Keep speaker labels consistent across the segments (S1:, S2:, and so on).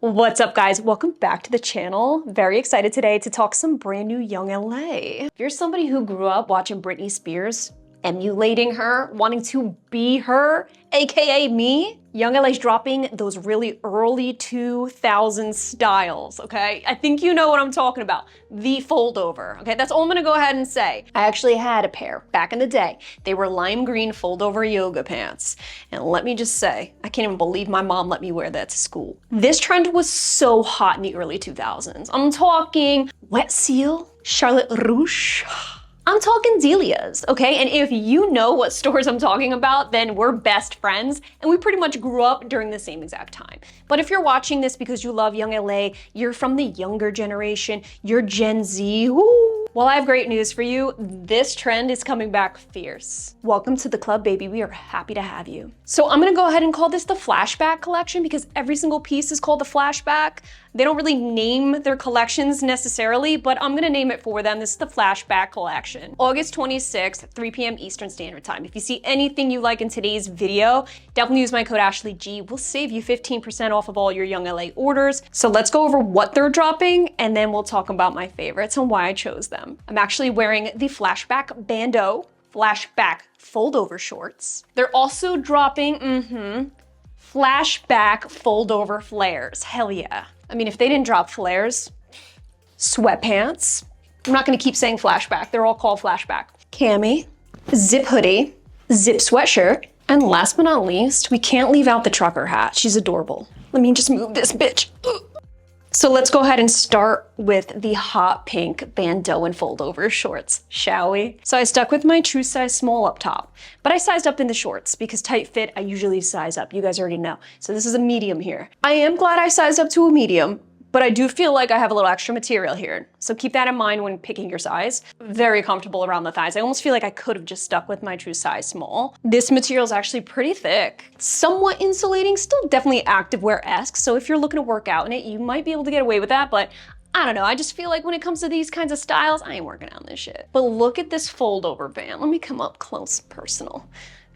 S1: What's up, guys? Welcome back to the channel. Very excited today to talk some brand new Youngla. If you're somebody who grew up watching Britney Spears, emulating her, wanting to be her, aka me, Youngla's dropping those really early 2000s styles, okay? I think you know what I'm talking about. The foldover, okay? That's all I'm gonna go ahead and say. I actually had a pair back in the day. They were lime green foldover yoga pants. And let me just say, I can't even believe my mom let me wear that to school. This trend was so hot in the early 2000s. I'm talking Wet Seal, Charlotte Russe, I'm talking Delia's, okay? And if you know what stores I'm talking about, then we're best friends, and we pretty much grew up during the same exact time. But if you're watching this because you love Youngla, you're from the younger generation, you're Gen Z, woo. Well, I have great news for you. This trend is coming back fierce. Welcome to the club, baby. We are happy to have you. So I'm gonna go ahead and call this the flashback collection because every single piece is called the flashback. They don't really name their collections necessarily, but I'm gonna name it for them. This is the flashback collection. August 26th, 3 p.m. Eastern Standard Time. If you see anything you like in today's video, definitely use my code AshleyG. We'll save you 15% off of all your Youngla orders. So let's go over what they're dropping, and then we'll talk about my favorites and why I chose them. I'm actually wearing the flashback bandeau, flashback fold-over shorts. They're also dropping, flashback fold-over flares. Hell yeah. I mean, if they didn't drop flares, sweatpants. I'm not gonna keep saying flashback. They're all called flashback. Cami, zip hoodie, zip sweatshirt, and last but not least, we can't leave out the trucker hat. She's adorable. Let me just move this bitch. So let's go ahead and start with the hot pink bandeau and fold over shorts, shall we? So I stuck with my true size small up top, but I sized up in the shorts because tight fit, I usually size up. You guys already know. So this is a medium here. I am glad I sized up to a medium, but I do feel like I have a little extra material here. So keep that in mind when picking your size. Very comfortable around the thighs. I almost feel like I could have just stuck with my true size small. This material is actually pretty thick, somewhat insulating, still definitely activewear-esque. So if you're looking to work out in it, you might be able to get away with that, but I don't know. I just feel like when it comes to these kinds of styles, I ain't working on this shit. But look at this fold over band. Let me come up close personal.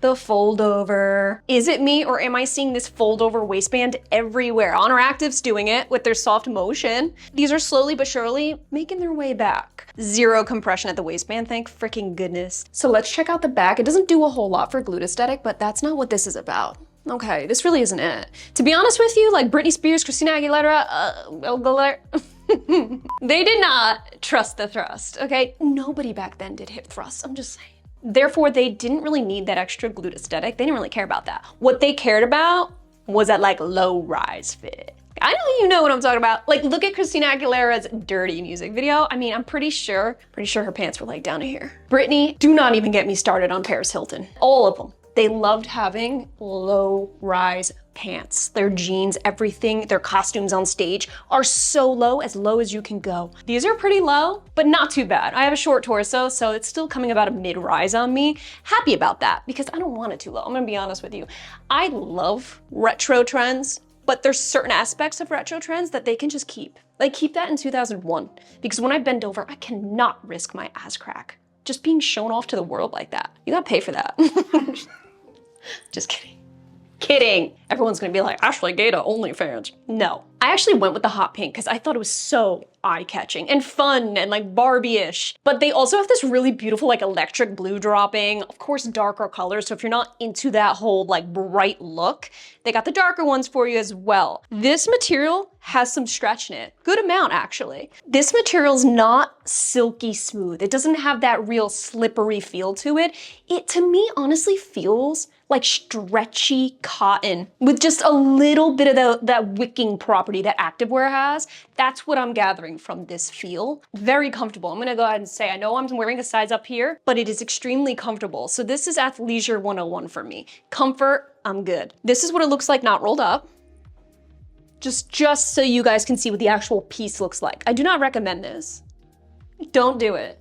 S1: The fold over. Is it me or am I seeing this fold over waistband everywhere? Honor Active's doing it with their soft motion. These are slowly but surely making their way back. Zero compression at the waistband, thank freaking goodness. So let's check out the back. It doesn't do a whole lot for glute aesthetic, but that's not what this is about. Okay, this really isn't it. To be honest with you, like Britney Spears, Christina they did not trust the thrust, okay? Nobody back then did hip thrusts, I'm just saying. Therefore, they didn't really need that extra glute aesthetic. They didn't really care about that. What they cared about was that like low rise fit. I know you know what I'm talking about. Like look at Christina Aguilera's Dirty music video. I mean, I'm pretty sure her pants were like down to here. Britney, do not even get me started on Paris Hilton. All of them. They loved having low rise pants. Their jeans, everything, their costumes on stage are so low as you can go. These are pretty low, but not too bad. I have a short torso, so it's still coming about a mid-rise on me. Happy about that because I don't want it too low. I'm gonna be honest with you. I love retro trends, but there's certain aspects of retro trends that they can just keep. Like keep that in 2001 because when I bend over, I cannot risk my ass crack just being shown off to the world like that. You gotta pay for that. Just kidding. Kidding. Everyone's gonna be like, Ashley Gaita, OnlyFans. No. I actually went with the hot pink because I thought it was so eye-catching and fun and like Barbie-ish. But they also have this really beautiful like electric blue dropping, of course darker colors. So if you're not into that whole like bright look, they got the darker ones for you as well. This material has some stretch in it. Good amount actually. This material's not silky smooth. It doesn't have that real slippery feel to it. It to me honestly feels like stretchy cotton with just a little bit of that wicking property that activewear has. That's what I'm gathering from this feel. Very comfortable. I'm gonna go ahead and say, I know I'm wearing a size up here, but it is extremely comfortable. So this is athleisure 101 for me. Comfort, I'm good. This is what it looks like not rolled up. Just so you guys can see what the actual piece looks like. I do not recommend this. Don't do it.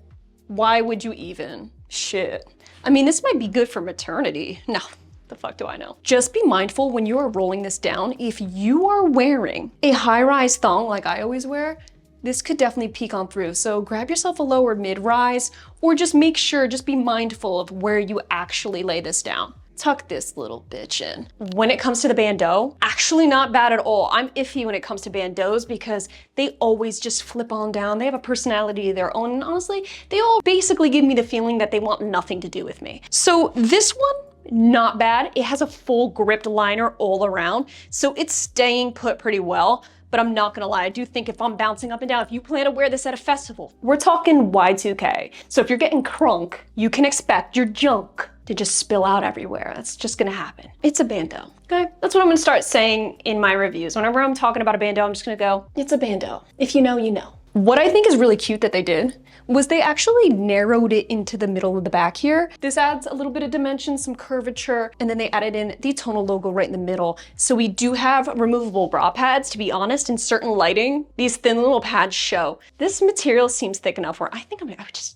S1: Why would you even? Shit. I mean, this might be good for maternity. No, the fuck do I know? Just be mindful when you are rolling this down. If you are wearing a high-rise thong like I always wear, this could definitely peek on through. So grab yourself a lower mid-rise or just make sure, just be mindful of where you actually lay this down. tuck this little bitch in. When it comes to the bandeau, actually not bad at all. I'm iffy when it comes to bandeaus because they always just flip on down. They have a personality of their own. And honestly, they all basically give me the feeling that they want nothing to do with me. So this one, not bad. It has a full gripped liner all around, so it's staying put pretty well. But I'm not gonna lie, I do think if I'm bouncing up and down, if you plan to wear this at a festival, we're talking Y2K. So if you're getting crunk, you can expect your junk to just spill out everywhere. That's just gonna happen. It's a bandeau, okay? That's what I'm gonna start saying in my reviews. Whenever I'm talking about a bandeau, I'm just gonna go, it's a bandeau. If you know, you know. What I think is really cute that they did was they actually narrowed it into the middle of the back here. This adds a little bit of dimension, some curvature, and then they added in the tonal logo right in the middle. So we do have removable bra pads. To be honest, in certain lighting, these thin little pads show. This material seems thick enough where I think I would just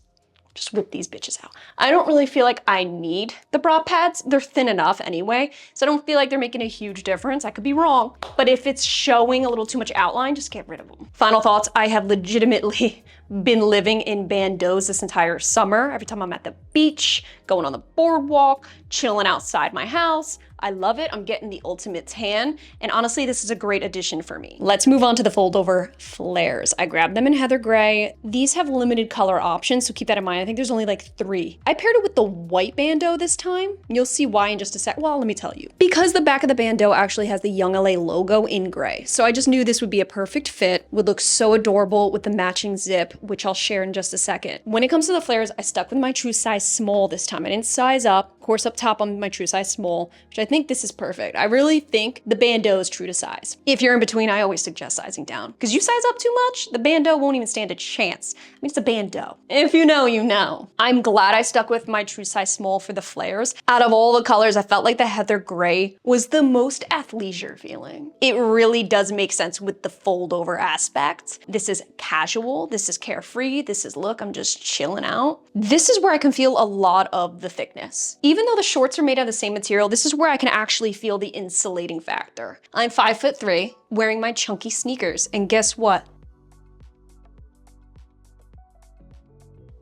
S1: whip these bitches out. I don't really feel like I need the bra pads. They're thin enough anyway, so I don't feel like they're making a huge difference. I could be wrong, but if it's showing a little too much outline, just get rid of them. Final thoughts, I have legitimately been living in bandeaus this entire summer. Every time I'm at the beach, going on the boardwalk, chilling outside my house, I love it. I'm getting the ultimate tan. And honestly, this is a great addition for me. Let's move on to the fold over flares. I grabbed them in heather gray. These have limited color options, so keep that in mind. I think there's only like 3. I paired it with the white bandeau this time. You'll see why in just a sec. Well, let me tell you. Because the back of the bandeau actually has the Youngla logo in gray. So I just knew this would be a perfect fit, would look so adorable with the matching zip, which I'll share in just a second. When it comes to the flares, I stuck with my true size small this time. I didn't size up. Of course, up top on my true size small, which I think this is perfect. I really think the bandeau is true to size. If you're in between, I always suggest sizing down, because you size up too much, the bandeau won't even stand a chance. I mean, it's a bandeau. If you know, you know. I'm glad I stuck with my true size small for the flares. Out of all the colors, I felt like the heather gray was the most athleisure feeling. It really does make sense with the fold over aspect. This is casual, this is carefree, this is look, I'm just chilling out. This is where I can feel a lot of the thickness. Even though the shorts are made out of the same material, this is where I can actually feel the insulating factor. I'm 5'3", wearing my chunky sneakers, and guess what?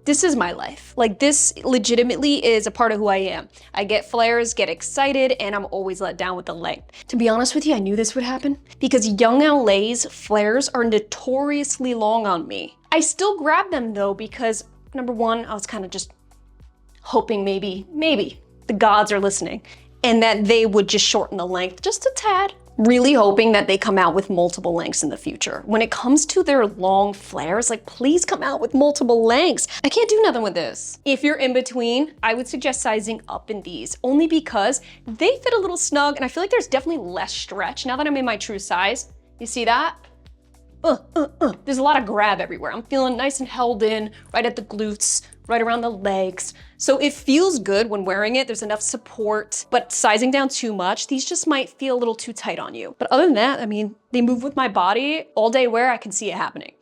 S1: This is my life. Like, this legitimately is a part of who I am. I get flares, get excited, and I'm always let down with the length. To be honest with you, I knew this would happen because Young LA's flares are notoriously long on me. I still grab them though because, number one, I was kind of just hoping maybe the gods are listening and that they would just shorten the length just a tad. Really hoping that they come out with multiple lengths in the future. When it comes to their long flares, like, please come out with multiple lengths. I can't do nothing with this. If you're in between, I would suggest sizing up in these, only because they fit a little snug and I feel like there's definitely less stretch now that I'm in my true size. You see that? There's a lot of grab everywhere. I'm feeling nice and held in, right at the glutes, right around the legs. So it feels good when wearing it. There's enough support, but sizing down too much, these just might feel a little too tight on you. But other than that, I mean, they move with my body. All day wear, I can see it happening.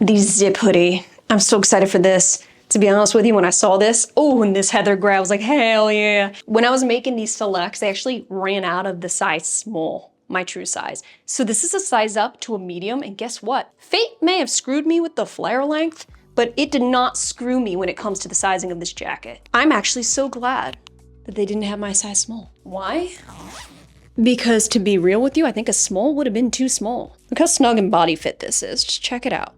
S1: The zip hoodie. I'm so excited for this. To be honest with you, when I saw this, and this heather gray, I was like, hell yeah. When I was making these selects, they actually ran out of the size small, my true size. So this is a size up to a medium, and guess what? Fate may have screwed me with the flare length, but it did not screw me when it comes to the sizing of this jacket. I'm actually so glad that they didn't have my size small. Why? Because to be real with you, I think a small would have been too small. Look how snug and body fit this is, just check it out.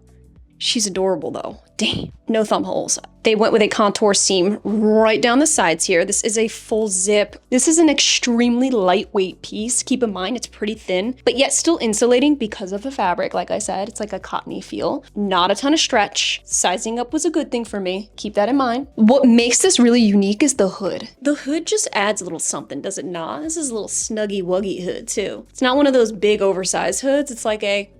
S1: She's adorable though. Damn, no thumb holes. They went with a contour seam right down the sides here. This is a full zip. This is an extremely lightweight piece. Keep in mind, it's pretty thin, but yet still insulating because of the fabric. Like I said, it's like a cottony feel. Not a ton of stretch. Sizing up was a good thing for me. Keep that in mind. What makes this really unique is the hood. The hood just adds a little something, does it not? This is a little snuggy wuggy hood too. It's not one of those big oversized hoods. It's like a...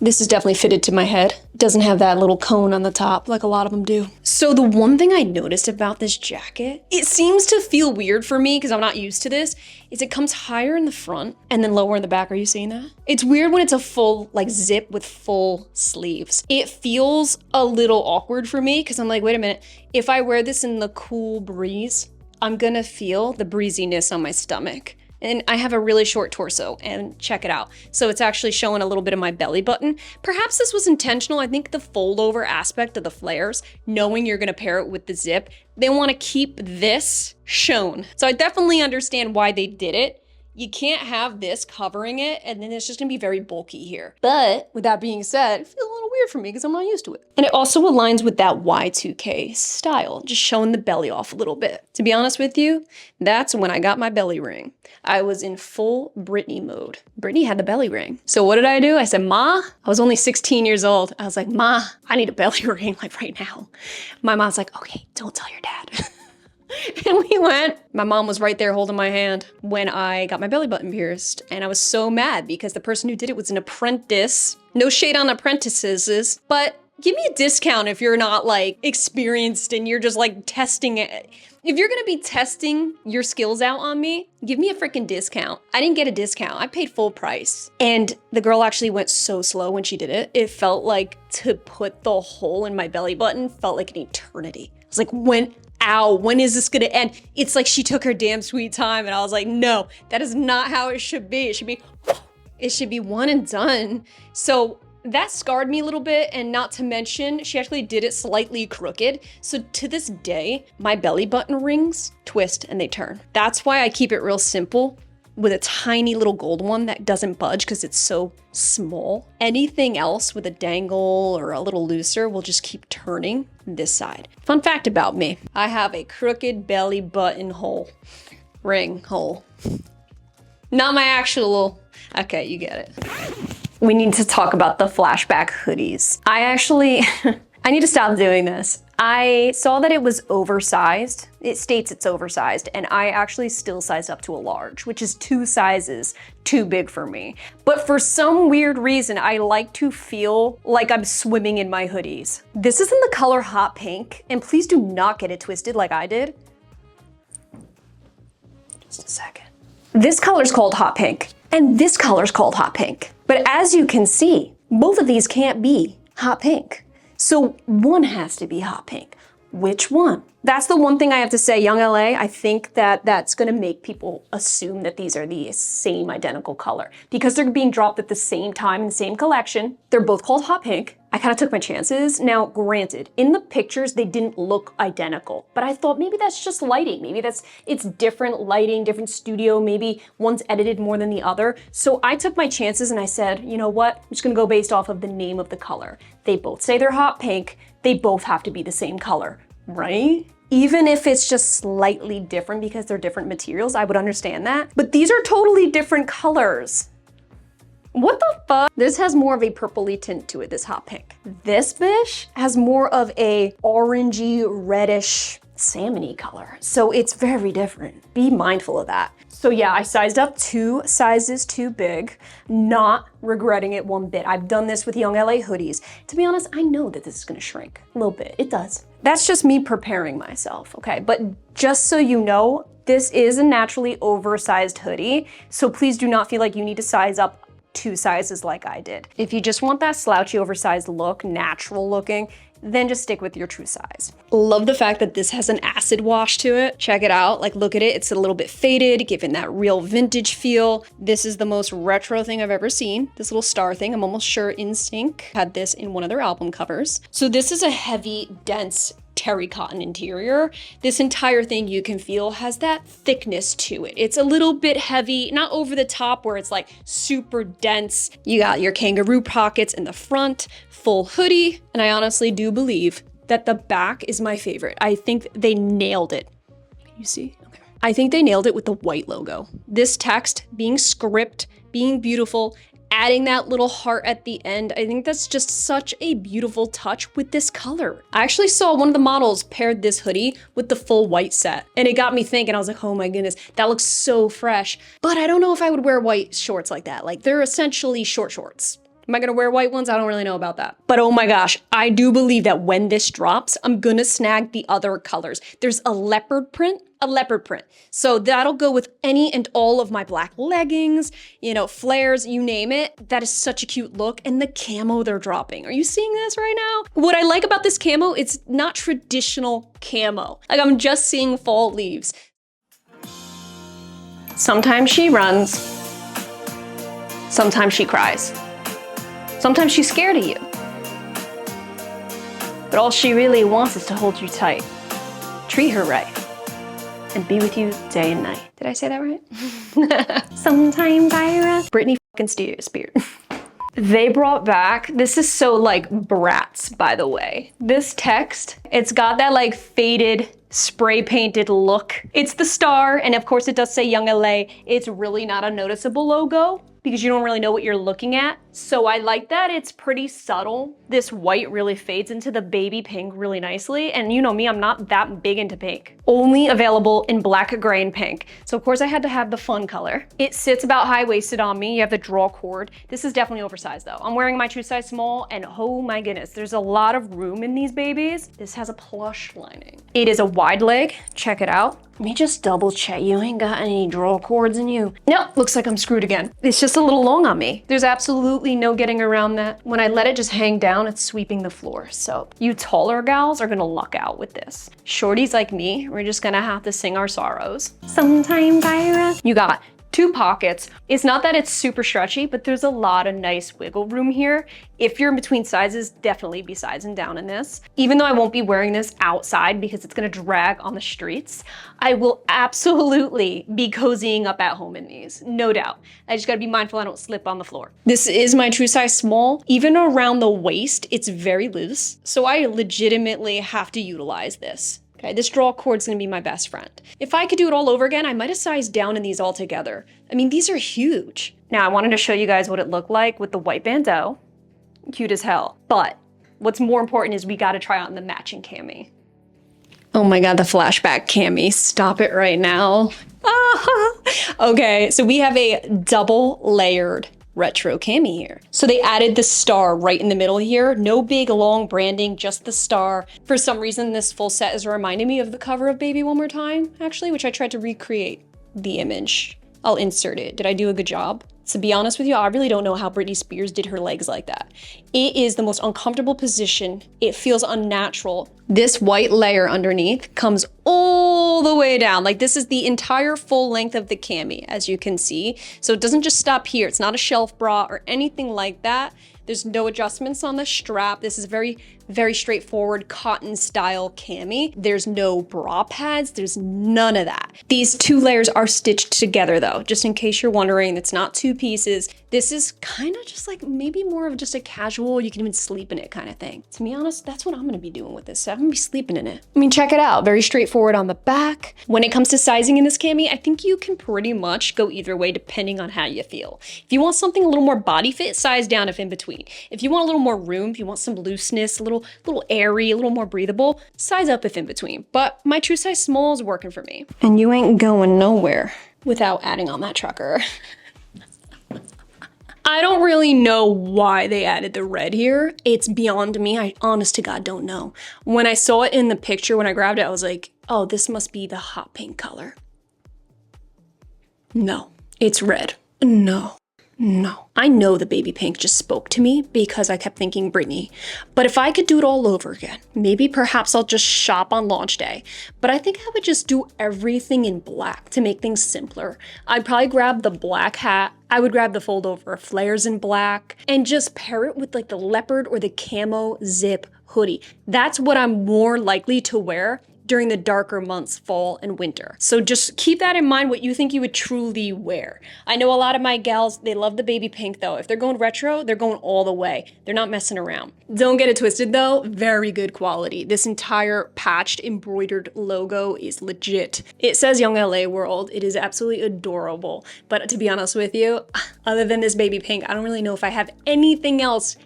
S1: This is definitely fitted to my head. It doesn't have that little cone on the top like a lot of them do. So the one thing I noticed about this jacket, it seems to feel weird for me because I'm not used to this, is it comes higher in the front and then lower in the back. Are you seeing that? It's weird when it's a full like zip with full sleeves. It feels a little awkward for me because I'm like, wait a minute, if I wear this in the cool breeze, I'm gonna feel the breeziness on my stomach. And I have a really short torso, and check it out. So it's actually showing a little bit of my belly button. Perhaps this was intentional. I think the fold over aspect of the flares, knowing you're gonna pair it with the zip, they wanna keep this shown. So I definitely understand why they did it. You can't have this covering it, and then it's just gonna be very bulky here. But with that being said, it feels a little weird for me because I'm not used to it. And it also aligns with that Y2K style, just showing the belly off a little bit. To be honest with you, that's when I got my belly ring. I was in full Britney mode. Britney had the belly ring. So what did I do? I said, Ma, I was only 16 years old. I was like, Ma, I need a belly ring like right now. My mom's like, okay, don't tell your dad. And we went. My mom was right there holding my hand when I got my belly button pierced. And I was so mad because the person who did it was an apprentice. No shade on apprentices, but give me a discount if you're not like experienced and you're just like testing it. If you're gonna be testing your skills out on me, give me a freaking discount. I didn't get a discount. I paid full price. And the girl actually went so slow when she did it. It felt like to put the hole in my belly button felt like an eternity. I was like, when is this gonna end? It's like she took her damn sweet time, and I was like, no, that is not how it should be. It should be one and done. So that scarred me a little bit, and not to mention, she actually did it slightly crooked. So to this day, my belly button rings twist and they turn. That's why I keep it real simple with a tiny little gold one that doesn't budge because it's so small. Anything else with a dangle or a little looser will just keep turning this side. Fun fact about me, I have a crooked belly button hole. Ring hole. Not my actual, okay, you get it. We need to talk about the flashback hoodies. I need to stop doing this. I saw that it was oversized. It states it's oversized, and I actually still sized up to a large, which is 2 sizes too big for me. But for some weird reason, I like to feel like I'm swimming in my hoodies. This is in the color hot pink, and please do not get it twisted like I did. Just a second. This color's called hot pink, and this color's called hot pink. But as you can see, both of these can't be hot pink. So one has to be hot pink. Which one? That's the one thing I have to say, Young LA, I think that that's gonna make people assume that these are the same identical color. Because they're being dropped at the same time in the same collection. They're both called hot pink. I kind of took my chances. Now, granted, in the pictures, they didn't look identical, but I thought maybe that's just lighting. Maybe it's different lighting, different studio, maybe one's edited more than the other. So I took my chances and I said, you know what? I'm just gonna go based off of the name of the color. They both say they're hot pink. They both have to be the same color, right? Even if it's just slightly different because they're different materials, I would understand that. But these are totally different colors. What the fuck? This has more of a purpley tint to it, this hot pink. This bish has more of a orangey, reddish, salmony color. So it's very different. Be mindful of that. So yeah, I sized up 2 sizes too big, not regretting it one bit. I've done this with Young LA hoodies. To be honest, I know that this is gonna shrink a little bit. It does. That's just me preparing myself, okay? But just so you know, this is a naturally oversized hoodie. So please do not feel like you need to size up 2 sizes like I did. If you just want that slouchy oversized look, natural looking, then just stick with your true size. Love the fact that this has an acid wash to it. Check it out, like look at it, it's a little bit faded, giving that real vintage feel. This is the most retro thing I've ever seen. This little star thing, I'm almost sure NSYNC had this in one of their album covers. So this is a heavy, dense terry cotton interior. This entire thing you can feel has that thickness to it. It's a little bit heavy, not over the top where it's like super dense. You got your kangaroo pockets in the front, full hoodie, and I honestly do believe that the back is my favorite. I think they nailed it. Can you see? Okay. I think they nailed it with the white logo. This text being script, being beautiful, adding that little heart at the end, I think that's just such a beautiful touch with this color. I actually saw one of the models paired this hoodie with the full white set, and it got me thinking. I was like, oh my goodness, that looks so fresh. But I don't know if I would wear white shorts like that. Like, they're essentially short shorts. Am I gonna wear white ones? I don't really know about that. But oh my gosh, I do believe that when this drops, I'm gonna snag the other colors. There's a leopard print. So that'll go with any and all of my black leggings, you know, flares, you name it. That is such a cute look. And the camo they're dropping. Are you seeing this right now? What I like about this camo, it's not traditional camo. Like, I'm just seeing fall leaves. Sometimes she runs. Sometimes she cries. Sometimes she's scared of you. But all she really wants is to hold you tight, treat her right, and be with you day and night. Did I say that right? Sometimes I run. Britney fucking Spears. They brought back, this is so like Bratz, by the way. This text, it's got that like faded, spray painted look. It's the star, and of course it does say Youngla. It's really not a noticeable logo because you don't really know what you're looking at. So I like that it's pretty subtle. This white really fades into the baby pink really nicely. And you know me, I'm not that big into pink. Only available in black, gray, and pink. So of course I had to have the fun color. It sits about high-waisted on me. You have the draw cord. This is definitely oversized though. I'm wearing my true size small, and oh my goodness, there's a lot of room in these babies. This has a plush lining. It is a wide leg. Check it out. Let me just double check. You ain't got any draw cords in you. Nope, looks like I'm screwed again. It's just a little long on me. There's absolutely no getting around that. When I let it just hang down, it's sweeping the floor. So you taller gals are gonna luck out with this. Shorties like me, we're just gonna have to sing our sorrows. Sometimes I run. You got 2 pockets. It's not that it's super stretchy, but there's a lot of nice wiggle room here. If you're in between sizes, definitely be sizing down in this. Even though I won't be wearing this outside because it's gonna drag on the streets, I will absolutely be cozying up at home in these, no doubt. I just gotta be mindful I don't slip on the floor. This is my true size small. Even around the waist, it's very loose. So I legitimately have to utilize this. Okay, this draw cord's gonna be my best friend. If I could do it all over again, I might have sized down in these all together. I mean, these are huge. Now, I wanted to show you guys what it looked like with the white bandeau. Cute as hell. But what's more important is we gotta try on the matching cami. Oh my God, the flashback cami. Stop it right now. Okay, so we have a double layered retro cami here. So they added the star right in the middle here. No big long branding, just the star. For some reason, this full set is reminding me of the cover of Baby One More Time, actually, which I tried to recreate the image. I'll insert it. Did I do a good job? To be honest with you, I really don't know how Britney Spears did her legs like that. It is the most uncomfortable position. It feels unnatural. This white layer underneath comes all the way down. Like this is the entire full length of the cami, as you can see. So it doesn't just stop here. It's not a shelf bra or anything like that. There's no adjustments on the strap. This is very, very straightforward cotton style cami. There's no bra pads. There's none of that. These 2 layers are stitched together though, just in case you're wondering. It's not 2 pieces. This is kind of just like maybe more of just a casual, you can even sleep in it kind of thing. To be honest, that's what I'm gonna be doing with this. I'm gonna be sleeping in it. I mean, check it out. Very straightforward on the back. When it comes to sizing in this cami, I think you can pretty much go either way depending on how you feel. If you want something a little more body fit, size down if in between. If you want a little more room, if you want some looseness, a little airy, a little more breathable, size up if in between. But my true size small is working for me. And you ain't going nowhere without adding on that trucker. I don't really know why they added the red here. It's beyond me. I honest to God don't know. When I saw it in the picture, when I grabbed it, I was like, oh, this must be the hot pink color. No, it's red. No. I know the baby pink just spoke to me because I kept thinking Britney. But if I could do it all over again, maybe perhaps I'll just shop on launch day. But I think I would just do everything in black to make things simpler. I'd probably grab the black hat. I would grab the fold over flares in black and just pair it with like the leopard or the camo zip hoodie. That's what I'm more likely to wear during the darker months, fall and winter. So just keep that in mind, what you think you would truly wear. I know a lot of my gals, they love the baby pink though. If they're going retro, they're going all the way. They're not messing around. Don't get it twisted though, very good quality. This entire patched embroidered logo is legit. It says Young LA World. It is absolutely adorable. But to be honest with you, other than this baby pink, I don't really know if I have anything else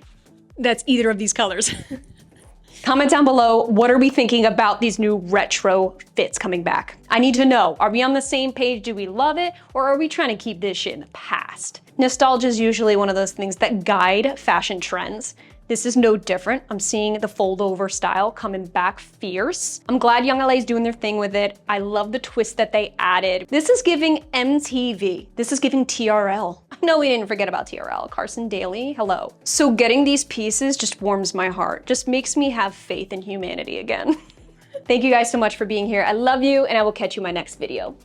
S1: that's either of these colors. Comment down below, what are we thinking about these new retro fits coming back? I need to know, are we on the same page? Do we love it? Or are we trying to keep this shit in the past? Nostalgia is usually one of those things that guide fashion trends. This is no different. I'm seeing the fold over style coming back fierce. I'm glad Young LA is doing their thing with it. I love the twist that they added. This is giving MTV. This is giving TRL. No, we didn't forget about TRL. Carson Daly, hello. So getting these pieces just warms my heart. Just makes me have faith in humanity again. Thank you guys so much for being here. I love you, and I will catch you in my next video.